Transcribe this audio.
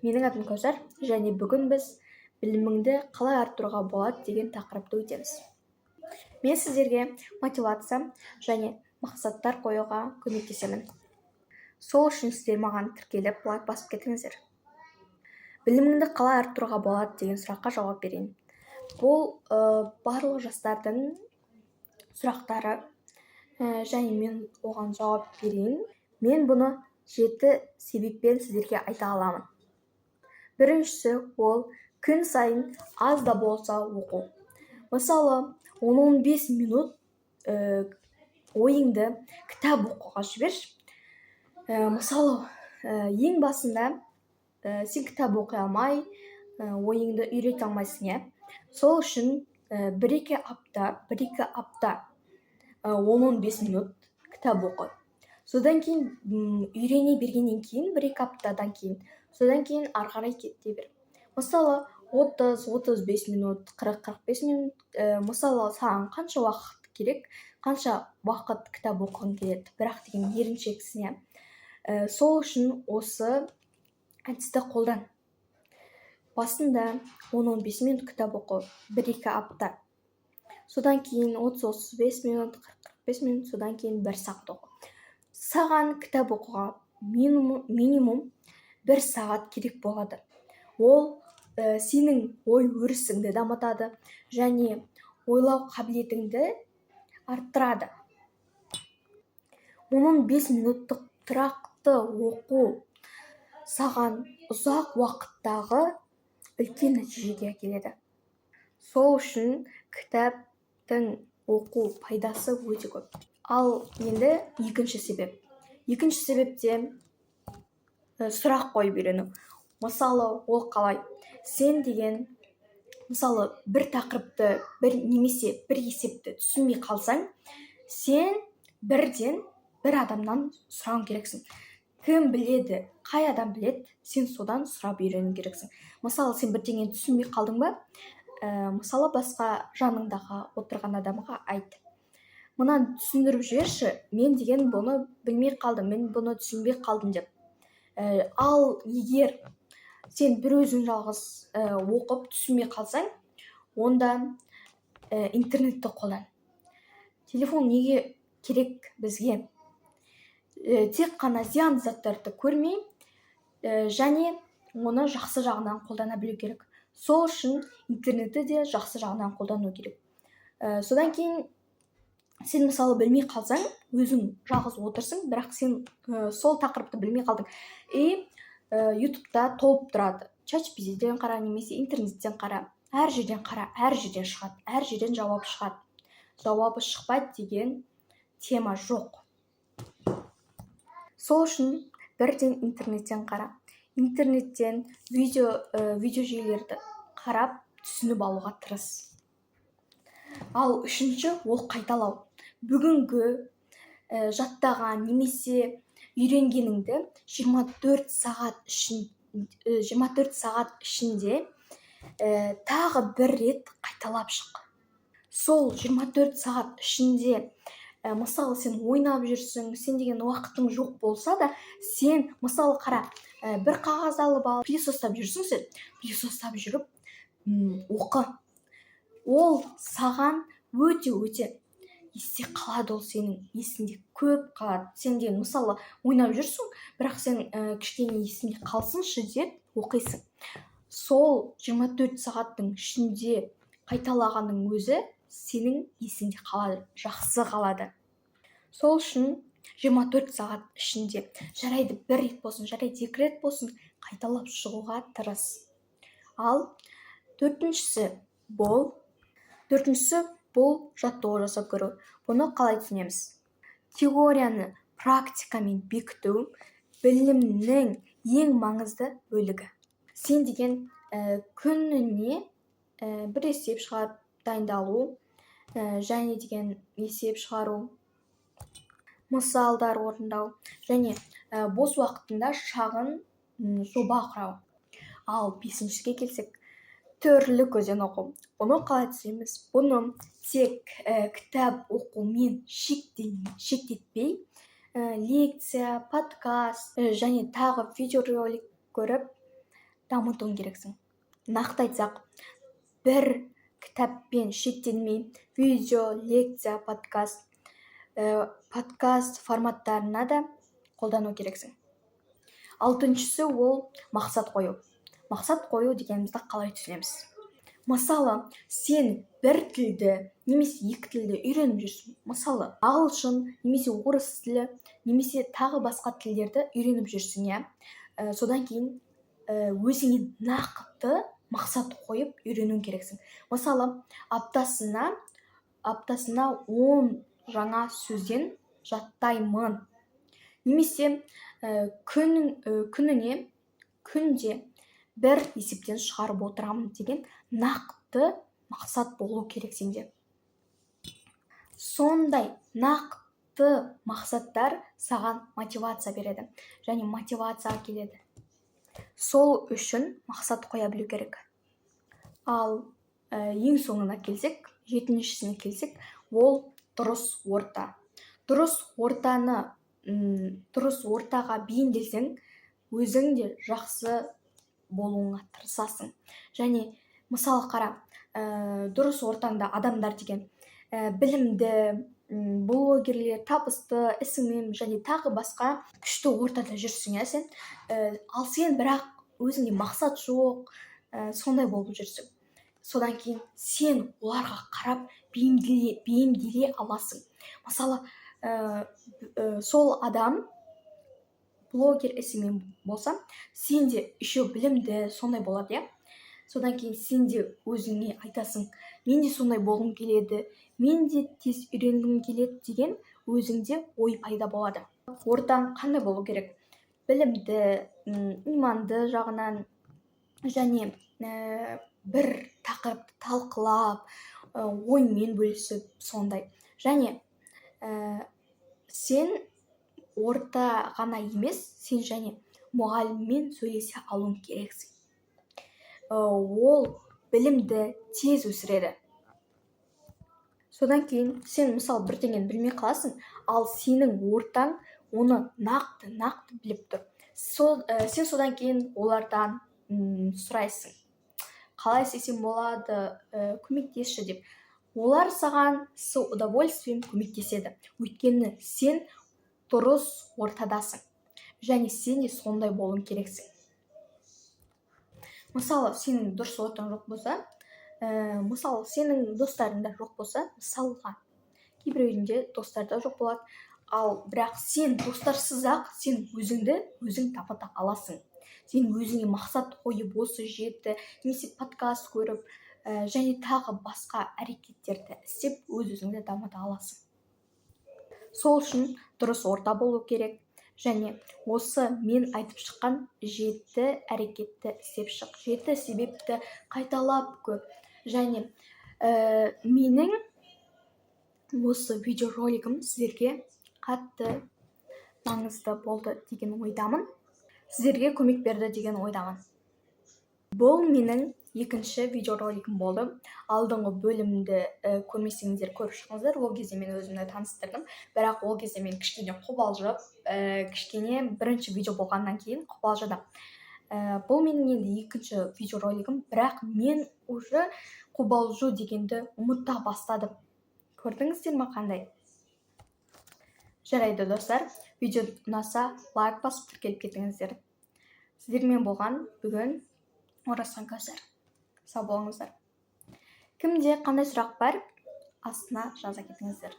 Менің атым Кәусар, және бүгін біз біліміңді қалай арттыруға болады деген тақырыпты өтеміз. Мен сіздерге мотивация және мақсаттар қоюға көмектесемін. Сол үшін сіздер маған тіркеліп, лайк басып кетіңіздер. Біліміңді қалай арттыруға болады деген сұраққа жауап берейін. Бұл барлық жастардың сұрақтары, және мен оған жауап берейін. Мен бұны 7 себеппен сіздерге айта аламын. Біріншісі ол күн сайын аз да болса оқу. Мысалы, 10-15 минут ойыңды кітап оқуға жіберші. Мысалы, ең басында сен кітап оқи алмай, ойыңды үйрете алмайсың, иә? Сол үшін 1-2 апта 10-15 минут кітап оқы. Содан кейін үйрене бергеннен кейін, 1-2 аптадан кейін, содан кейін ары қарай кете бер. Мысалы, 30-35 минут, 40-45 минут, мысалы, саған қанша уақыт керек, қанша уақыт кітап оқығың келеді, бірақ деген еріншексің, иә? Сол үшін осы әдісті қолдан. Басында 10-15 минут кітап оқы, 1-2 апта. Содан кейін 30-35 минут, 40-45 минут, содан кейін 1 сағат оқы. Саған кітап оқуға минимум 1 сағат керек болады. Ол сенің ой өрісіңді дамытады және ойлау қабілетіңді арттырады. 10-15 минуттық тұрақты оқу саған ұзақ уақыттағы үлкен нәтижеге әкеледі. Сол үшін кітаптың оқу пайдасы өте көп. Ал енді екінші себеп. Екінші себепте сұрақ қойып үйрену. Мысалы, ол қалай? Сен деген, мысалы, бір тақырыпты, немесе бір есепті түсінбей қалсаң, сен бірден бір адамнан сұрауың керексің. Кім біледі, қай адам біледі, сен содан сұрап үйрену керексің. Мысалы, сен бірдеңені түсінбей қалдың ба? Мысалы, басқа жаныңдағы отырған адамға айт. Мынаны түсіндіріп жіберші, мен деген бұны білмей қалдым, мен бұны түсінбей қалдым деп. Ал егер сен бір өзің жалғыз оқып түсінбей қалсаң, онда интернетті қолдан. Телефон неге керек бізге? Тек қана зиянды заттарды көрмей, және оны жақсы жағынан қолдана білу керек. Сол үшін интернетті де жақсы жағынан қолдану керек. Содан кейін сен мысалы білмей қалсаң, өзің жалғыз отырсың, бірақ сен сол тақырыпты білмей қалдың. YouTube'да толып тұрады. ChatGPT'ден қара, немесе интернеттен қара. Әр жерден қара, әр жерден шығады, әр жерден жауап шығады. Жауабы шықпайды деген тема жоқ. Сол үшін бірден интернеттен қара. Интернеттен видео жүйелерді қарап, түсініп алуға тырыс. Ал үшінші ол қайталау. Бүгінгі жаттаған немесе үйренгеніңді 24 сағат ішінде тағы бір рет қайталап шық. Сол 24 сағат ішінде, мысалы, сен ойнап жүрсің, сен деген уақытың жоқ болса да, сен, мысалы, қара, бір қағаз алып алып, пылесостап жүрсің, сен пылесостап жүріп оқы. Ол саған өте есте қалады, ол сенің есінде көп қалады. Сен деген, мысалы, ойнап жүрсің, бірақ сен кішкене есінде қалсыншы деп оқисың. Сол 24 сағаттың ішінде қайталағаның өзі сенің есінде қалады, жақсы қалады. Сол үшін 24 сағат ішінде, жарайды 1 рет болсын, жарайды 2 рет болсын, қайталап шығуға тырыс. Ал төртіншісі бұл жаттығу жасап көру. Бұны қалай түсінеміз? Теорияны практикамен бекіту білімнің ең маңызды бөлігі. Сен деген күніне бір есеп шығарып дайындалу, және деген есеп шығару, мысалдар орындау, және бос уақытында шағын жоба құрау. Ал 5-шіге келсек, түрлі көзден оқу. Бұны қалай түсінеміз? Бұны тек кітап оқумен шектетпей, лекция, подкаст және тағы видеоролик көріп, дамытуың керексің. Нақты айтсақ, бір кітаппен шектелмей видео, лекция, подкаст форматтарына да қолдану керексің. Алтыншысы ол мақсат қою. Мақсат қою дегенімізді қалай түсінеміз? Мысалы, сен бір тілді немесе екі тілді үйреніп жүрсің. Мысалы, ағылшын немесе орыс тілі немесе тағы басқа тілдерді үйреніп жүрсің, иә. Содан кейін өзіңе нақты мақсат қойып үйренуің керексің. Мысалы, аптасына 10 жаңа сөзден жаттаймын. Немесе күнде бір есептен шығарып отырамын деген нақты мақсат болу керек сенде. Сондай нақты мақсаттар саған мотивация береді және мотивация келеді. Сол үшін мақсат қоя білу керек. Ал ең соңына келсек, 7-шісіне келсек, ол дұрыс орта. Дұрыс ортаға бейімделсең, өзің де жақсы болуыңа тырысасың. Және мысалы қара, дұрыс ортаңда адамдар деген білімді, блогерлер, табысты, ісіңмен және тағы басқа күшті ортада жүрсің, сен. Ал сен бірақ өзіңде мақсат жоқ, сондай болып жүрсің. Содан кейін сен оларға қарап бейімделе аласың. Мысалы, сол адам блогер ісімен болса, сен де еще білімді сондай болады, иә. Содан кейін сен де өзіңе айтасың, мен де сондай болғым келеді, мен де тез үйренгім келеді деген өзіңде ой пайда болады. Ортаң қандай болу керек? Білімді, иманды жағынан және бір тақырыпты талқылап, оймен бөлісіп сондай. Және сен орта ғана емес, сен және мұғаліммен сөйлесе алуың керексің. Ол білімді тез өсіреді. Содан кейін сен мысалы бірдеңені білмей қаласың, ал сенің ортаң оны нақты біліп тұр. Сен содан кейін олардан сұрайсың, қалай істесем болады, көмектесші деп. Олар саған с удовольствием көмектеседі. Өйткені сен дұрыс ортадасың және сен де сондай болуың керексің. Мысалы, сенің дұрыс ортаң жоқ болса, мысалы, сенің достарыңда жоқ болса, мысалға, кейбіреуінде достарда жоқ болады, ал бірақ сен достарсыз-ақ сен өзің дамыта аласың. Сен өзіңе мақсат қойып, осы жеті, немесе подкаст көріп, және тағы басқа әрекеттерді істеп, өзіңді дамыта аласың. Сол үшін дұрыс орта болу керек, және осы мен айтып шыққан 7 әрекетті істеп шық. 7 себепті қайталап көр. Және менің осы видеоролигім сіздерге қатты маңызды болды деген ойдамын. Сіздерге көмек берді деген ойдамын. Бұл менің екінші видеоролигім болды. Алдыңғы бөлімді көрмесеңіздер көріп шығыңыздар. Ол кезде мен өзімді таныстырдым. Бірақ ол кезде мен кішкене қобалжып, кішкене бірінші видео болғаннан кейін қобалжыдым. Бұл менің енді екінші видеоролигім, бірақ мен уже қобалжу дегенді ұмыта бастадым. Көрдіңіздер ме қандай? Жарайды достар, видео ұнаса лайк басып тіркеліп кетіңіздер. Сіздермен болған бүгін Орасан Көсер. Сау болыңыздар. Кімде қандай сұрақ бар, астына жаза кетіңіздер.